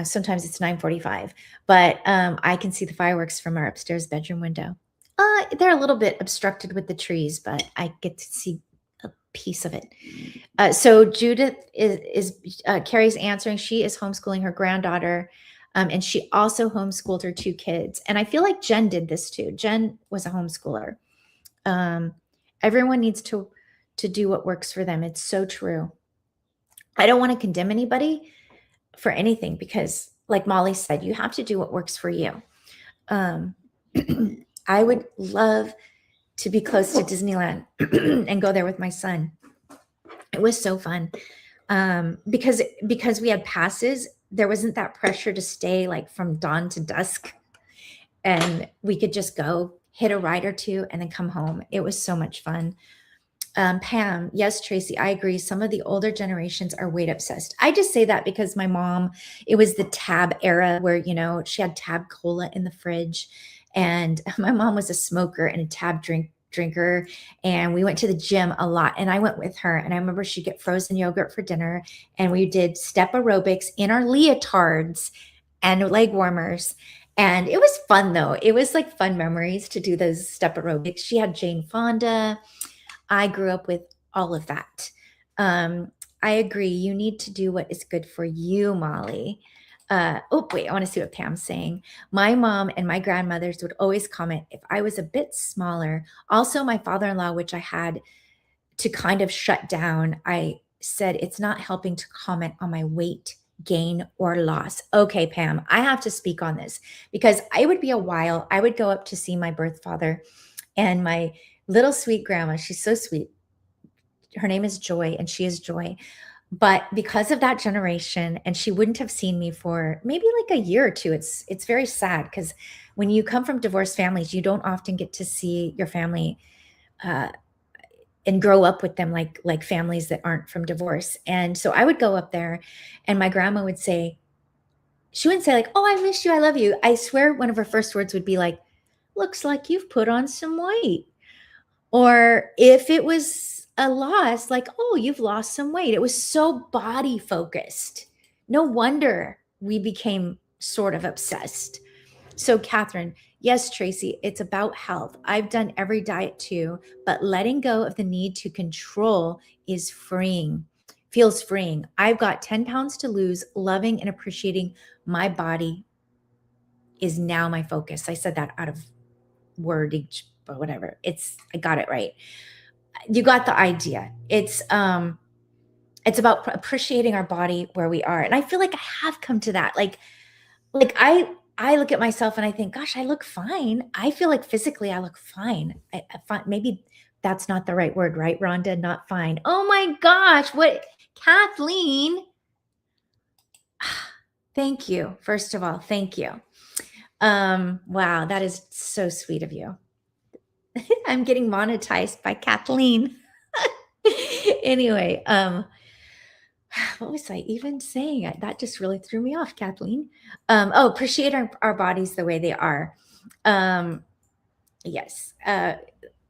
Sometimes it's 9:45, but I can see the fireworks from our upstairs bedroom window. They're a little bit obstructed with the trees, but I get to see a piece of it. So Judith is Carrie's answering. She is homeschooling her granddaughter, and she also homeschooled her 2 kids. And I feel like Jen did this too. Jen was a homeschooler. Everyone needs to do what works for them. It's so true. I don't want to condemn anybody for anything because, like Molly said, you have to do what works for you. I would love to be close to Disneyland and go there with my son. It was so fun. Because we had passes, there wasn't that pressure to stay like from dawn to dusk, and we could just go hit a ride or 2 and then come home. It was so much fun. Pam, yes, Tracy, I agree. Some of the older generations are weight obsessed. I just say that because my mom, it was the Tab era where, she had Tab Cola in the fridge, and my mom was a smoker and a Tab drinker, and we went to the gym a lot, and I went with her, and I remember she'd get frozen yogurt for dinner, and we did step aerobics in our leotards and leg warmers. And it was fun though. It was like fun memories to do those step aerobics. She had Jane Fonda. I grew up with all of that. I agree. You need to do what is good for you, Molly. Wait, I want to see what Pam's saying. My mom and my grandmothers would always comment if I was a bit smaller. Also, my father-in-law, which I had to kind of shut down, I said it's not helping to comment on my weight gain or loss. Okay, Pam, I have to speak on this because it would be a while. I would go up to see my birth father and my little sweet grandma. She's so sweet. Her name is Joy, and she is Joy. But because of that generation, and she wouldn't have seen me for maybe like a year or 2. It's very sad because when you come from divorced families, you don't often get to see your family and grow up with them like families that aren't from divorce. And so I would go up there, and my grandma would say, she wouldn't say like, "Oh, I miss you, I love you." I swear one of her first words would be like, "Looks like you've put on some weight." Or if it was a loss, like, "Oh, you've lost some weight." It was so body focused. No wonder we became sort of obsessed. So, Catherine, yes, Tracy, it's about health. I've done every diet too, but letting go of the need to control is freeing, feels freeing. I've got 10 pounds to lose. Loving and appreciating my body is now my focus. I said that out of wordage, but whatever. I got it right. You got the idea. It's about appreciating our body where we are. And I feel like I have come to that. Like I look at myself and I think, gosh, I look fine. I feel like physically I look fine. Maybe that's not the right word, right, Rhonda? Not fine. Oh my gosh, what, Kathleen? Thank you. First of all, thank you. Wow, that is so sweet of you. I'm getting monetized by Kathleen. Anyway, what was I even saying? That just really threw me off, Kathleen. Oh, appreciate our bodies the way they are. Um, yes.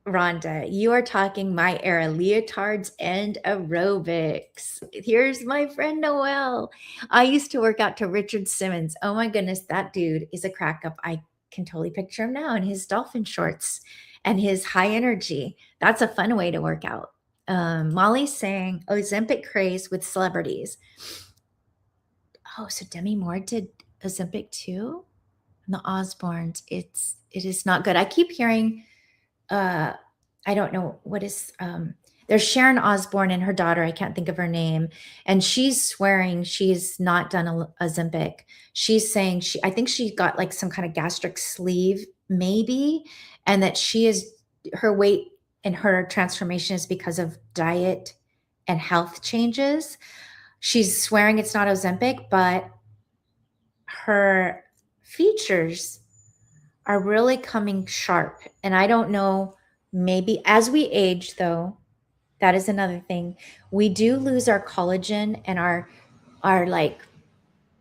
Rhonda, you are talking my era, leotards and aerobics. Here's my friend Noelle. I used to work out to Richard Simmons. Oh my goodness, that dude is a crack up. I can totally picture him now in his dolphin shorts and his high energy. That's a fun way to work out. Molly's saying Ozempic craze with celebrities. Oh, so Demi Moore did Ozempic too? And the Osbournes. It is not good. I keep hearing uh I don't know what is there's Sharon Osbourne and her daughter, I can't think of her name, and she's swearing she's not done a Ozempic. She's saying I think she got like some kind of gastric sleeve maybe, and that she is her weight and her transformation is because of diet and health changes. She's swearing it's not Ozempic, but her features are really coming sharp. And I don't know, maybe as we age, though, that is another thing. We do lose our collagen and our like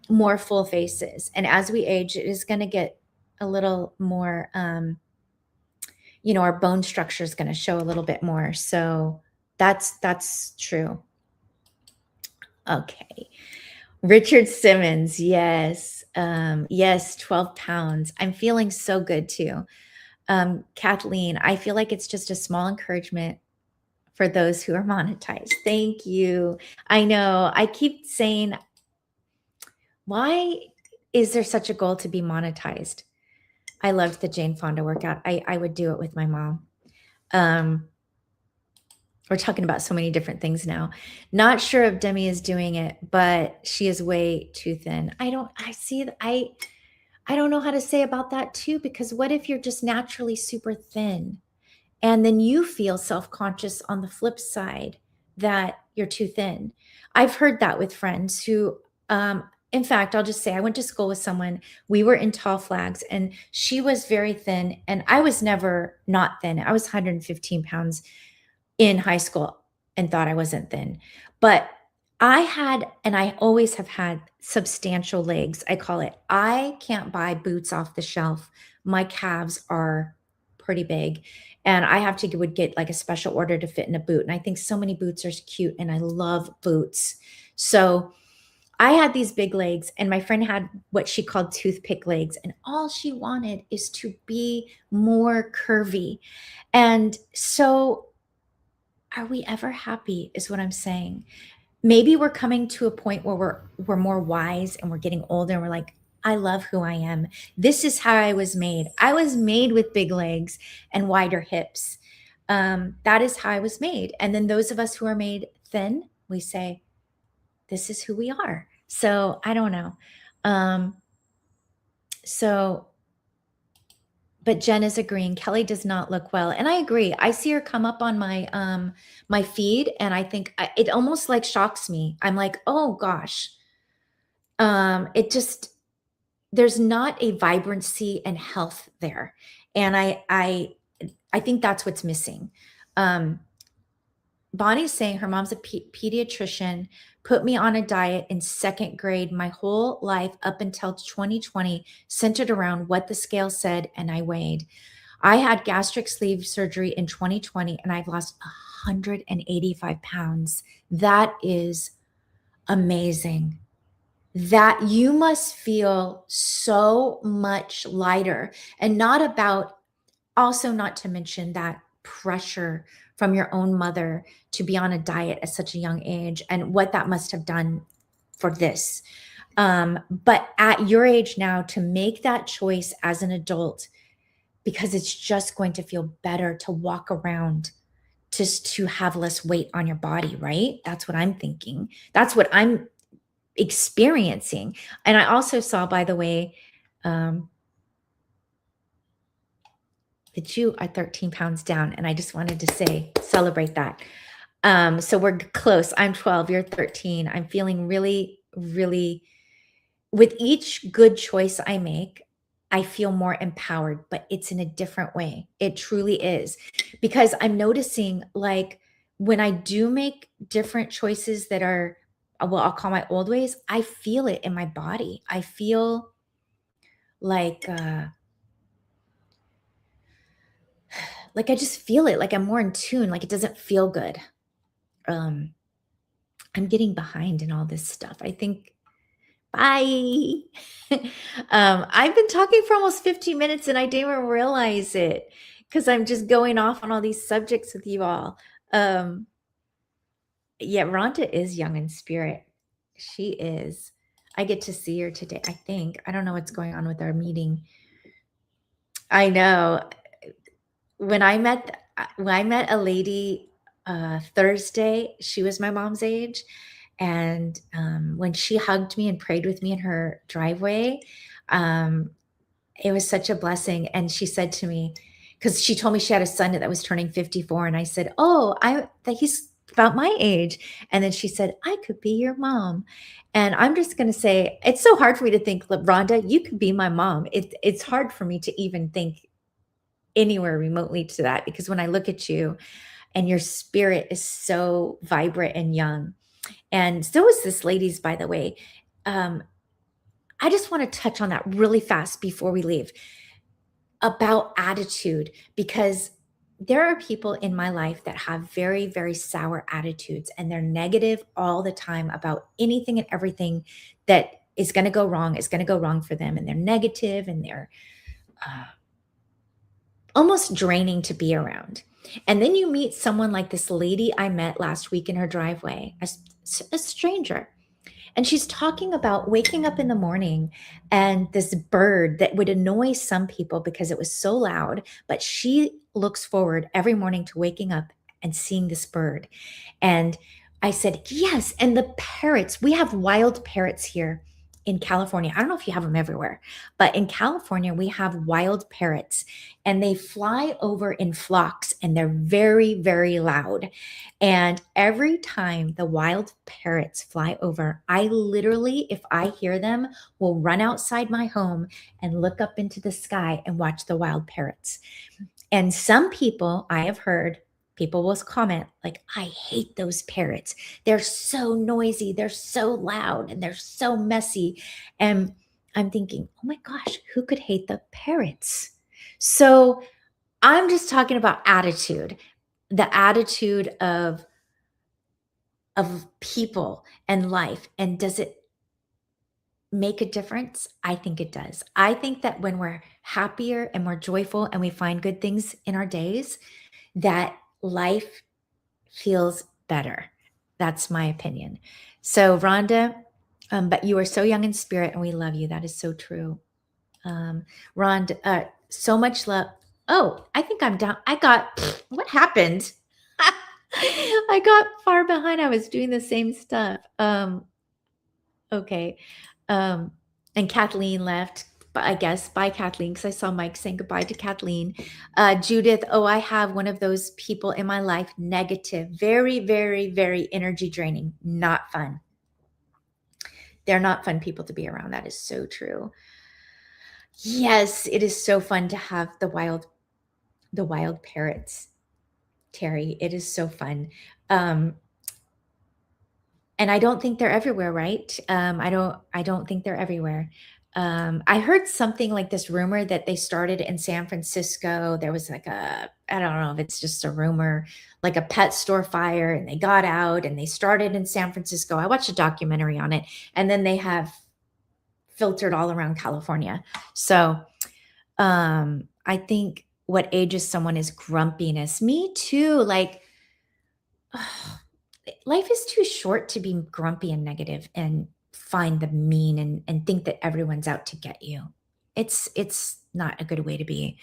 more full faces. And as we age, it is going to get a little more, our bone structure is going to show a little bit more. So that's true. Okay. Richard Simmons, yes. Yes, 12 pounds. I'm feeling so good too. Kathleen, I feel like it's just a small encouragement for those who are monetized. Thank you. I know I keep saying, why is there such a goal to be monetized? I loved the Jane Fonda workout. I would do it with my mom. We're talking about so many different things now. Not sure if Demi is doing it, but she is way too thin. I don't know how to say about that too, because what if you're just naturally super thin and then you feel self-conscious on the flip side that you're too thin? I've heard that with friends who, in fact, I'll just say I went to school with someone. We were in Tall Flags and she was very thin and I was never not thin. I was 115 pounds in high school and thought I wasn't thin. But I had, and I always have had substantial legs. I call it, I can't buy boots off the shelf. My calves are pretty big. And I have to would get like a special order to fit in a boot. And I think so many boots are cute and I love boots. So I had these big legs and my friend had what she called toothpick legs. And all she wanted is to be more curvy. And so are we ever happy is what I'm saying. Maybe we're coming to a point where we're more wise and we're getting older and we're like, I love who I am. This is how I was made. I was made with big legs and wider hips. That is how I was made. And then those of us who are made thin, we say, this is who we are. So I don't know. But Jen is agreeing Kelly does not look well. And I agree. I see her come up on my feed and I think it almost like shocks me. I'm like, "Oh gosh." It just there's not a vibrancy and health there. And I think that's what's missing. Um Bonnie's saying her mom's a pediatrician, put me on a diet in second grade. My whole life up until 2020 centered around what the scale said and I weighed. I had gastric sleeve surgery in 2020 and I've lost 185 pounds. That is amazing. That you must feel so much lighter and not to mention that pressure from your own mother to be on a diet at such a young age and what that must have done for this. But at your age now, to make that choice as an adult, because it's just going to feel better to walk around, just to have less weight on your body, right? That's what I'm thinking. That's what I'm experiencing. And I also saw, by the way, that you are 13 pounds down. And I just wanted to celebrate that. So we're close. I'm 12, you're 13. I'm feeling really, really, with each good choice I make, I feel more empowered, but it's in a different way. It truly is. Because I'm noticing, like, when I do make different choices that are, well, I'll call my old ways, I feel it in my body. I feel like, I just feel it, like I'm more in tune, like it doesn't feel good. Um, I'm getting behind in all this stuff. I think, bye. I've been talking for almost 15 minutes and I didn't even realize it because I'm just going off on all these subjects with you all. Um, yeah, Rhonda is young in spirit. She is. I get to see her today, I think. I don't know what's going on with our meeting. I know. When I met a lady Thursday, she was my mom's age, and when she hugged me and prayed with me in her driveway, um, it was such a blessing. And she said to me, because she told me she had a son that was turning 54, and I said, "Oh, I that he's about my age." And then she said, "I could be your mom." And I'm just going to say, it's so hard for me to think, "Look, Rhonda, you could be my mom." It's hard for me to even think anywhere remotely to that, because when I look at you and your spirit is so vibrant and young, and so is this lady's, by the way. um, I just want to touch on that really fast before we leave, about attitude, because there are people in my life that have very, very sour attitudes, and they're negative all the time about anything and everything that is going to go wrong, is going to go wrong for them, and they're negative, and they're uh, almost draining to be around. And then you meet someone like this lady I met last week in her driveway, a stranger. And she's talking about waking up in the morning and this bird that would annoy some people because it was so loud. But she looks forward every morning to waking up and seeing this bird. And I said, yes. And the parrots, we have wild parrots here in California. I don't know if you have them everywhere, but in California, we have wild parrots, and they fly over in flocks, and they're very, very loud. And every time the wild parrots fly over, I literally, if I hear them, will run outside my home and look up into the sky and watch the wild parrots. And some people, I have heard, people will comment like, "I hate those parrots. They're so noisy, they're so loud, and they're so messy." And I'm thinking, oh my gosh, who could hate the parrots? So I'm just talking about attitude, the attitude of people and life. And does it make a difference? I think it does. I think that when we're happier and more joyful and we find good things in our days, that life feels better. That's my opinion. So, Rhonda, but you are so young in spirit and we love you. That is so true. Rhonda, so much love. Oh, I think I'm down. What happened? I got far behind. I was doing the same stuff. Okay. Um, and Kathleen left, but I guess bye, Kathleen, because I saw Mike saying goodbye to Kathleen. Judith, oh, I have one of those people in my life, negative, very, very, very energy draining, not fun. They're not fun people to be around. That is so true. Yes, it is so fun to have the wild parrots, Terry. It is so fun. Um, and I don't think they're everywhere, right? I don't think they're everywhere. I heard something like this rumor that they started in San Francisco. There was like I don't know if it's just a rumor, like a pet store fire, and they got out and they started in San Francisco. I watched a documentary on it, and then they have filtered all around California. So I think what ages someone is grumpiness. Me too. Like, life is too short to be grumpy and negative and find the mean and think that everyone's out to get you. It's not a good way to be.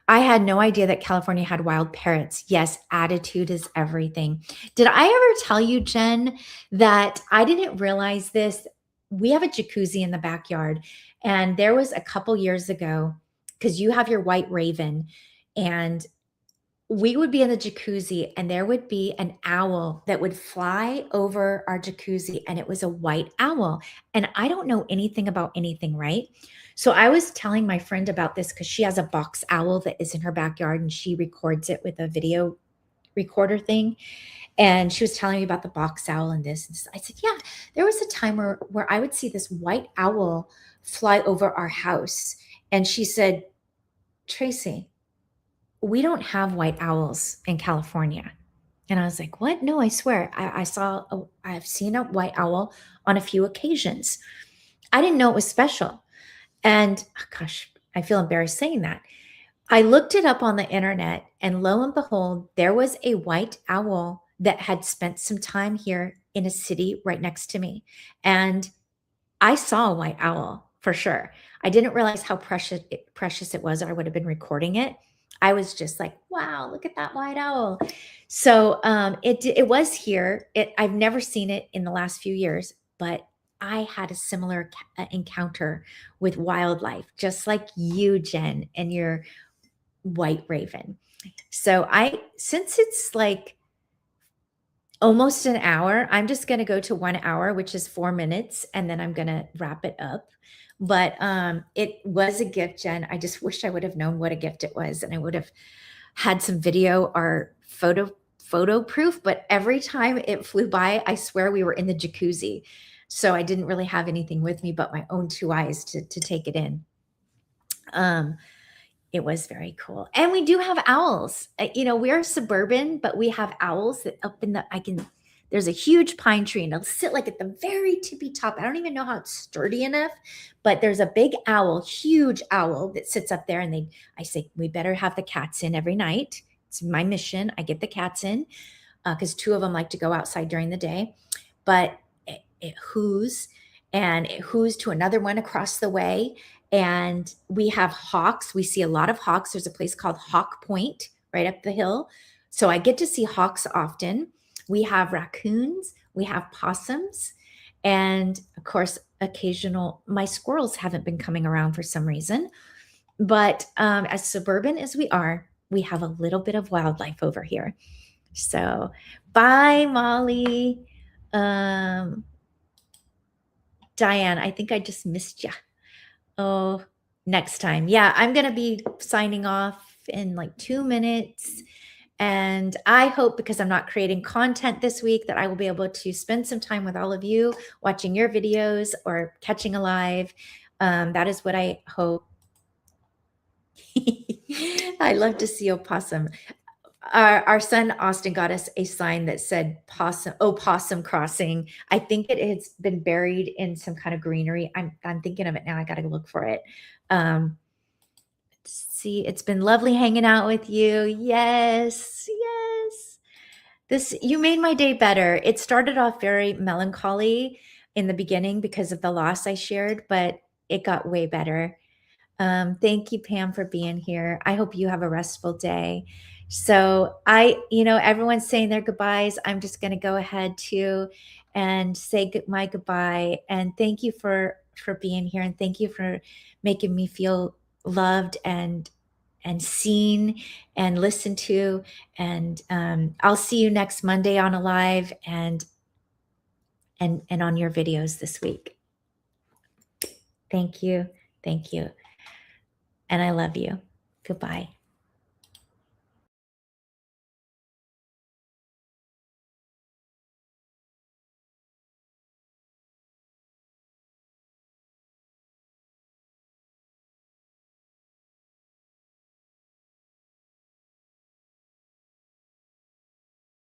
I had no idea that California had wild parrots. Yes, attitude is everything. Did I ever tell you, Jen, that I didn't realize this? We have a jacuzzi in the backyard, and there was a couple years ago, because you have your white raven, and we would be in the jacuzzi and there would be an owl that would fly over our jacuzzi, and it was a white owl. And I don't know anything about anything, right? So I was telling my friend about this because she has a box owl that is in her backyard and she records it with a video recorder thing. And she was telling me about the box owl and this. And this. I said, yeah, there was a time where I would see this white owl fly over our house. And she said, Tracy, we don't have white owls in California. And I was like, what? No, I swear. I've seen a white owl on a few occasions. I didn't know it was special. And oh gosh, I feel embarrassed saying that. I looked it up on the internet, and lo and behold, there was a white owl that had spent some time here in a city right next to me. And I saw a white owl for sure. I didn't realize how precious it was, or I would have been recording it. I was just like, "Wow, look at that white owl." So, it was here. I've never seen it in the last few years, but I had a similar encounter with wildlife, just like you, Jen, and your white raven. So since it's like almost an hour, I'm just going to go to 1 hour, which is 4 minutes, and then I'm going to wrap it up. But it was a gift, Jen. I just wish I would have known what a gift it was, and I would have had some video or photo proof. But every time it flew by, I swear we were in the jacuzzi, so I didn't really have anything with me but my own two eyes to take it in. It was very cool. And we do have owls. We're suburban, but we have owls that up in there's a huge pine tree and it'll sit like at the very tippy top. I don't even know how it's sturdy enough, but there's a big owl, huge owl that sits up there. And I say, we better have the cats in every night. It's my mission. I get the cats in because two of them like to go outside during the day, but it whoos, and it whoos to another one across the way. And we have hawks. We see a lot of hawks. There's a place called Hawk Point right up the hill. So I get to see hawks often. We have raccoons, we have possums, and of course, my squirrels haven't been coming around for some reason. But as suburban as we are, we have a little bit of wildlife over here. So bye, Molly. Diane, I think I just missed you. Oh, next time. Yeah, I'm going to be signing off in like 2 minutes. And I hope, because I'm not creating content this week, that I will be able to spend some time with all of you watching your videos or catching a live. That is what I hope. I love to see opossum. Our son Austin got us a sign that said possum crossing. I think it has been buried in some kind of greenery. I'm thinking of it now. I got to look for it. See, it's been lovely hanging out with you. Yes. You made my day better. It started off very melancholy in the beginning because of the loss I shared, but it got way better. Thank you, Pam, for being here. I hope you have a restful day. So everyone's saying their goodbyes. I'm just going to go ahead too and say my goodbye. And thank you for being here. And thank you for making me feel loved and seen and listened to. And I'll see you next Monday on a live and on your videos this week. Thank you. And I love you. Goodbye.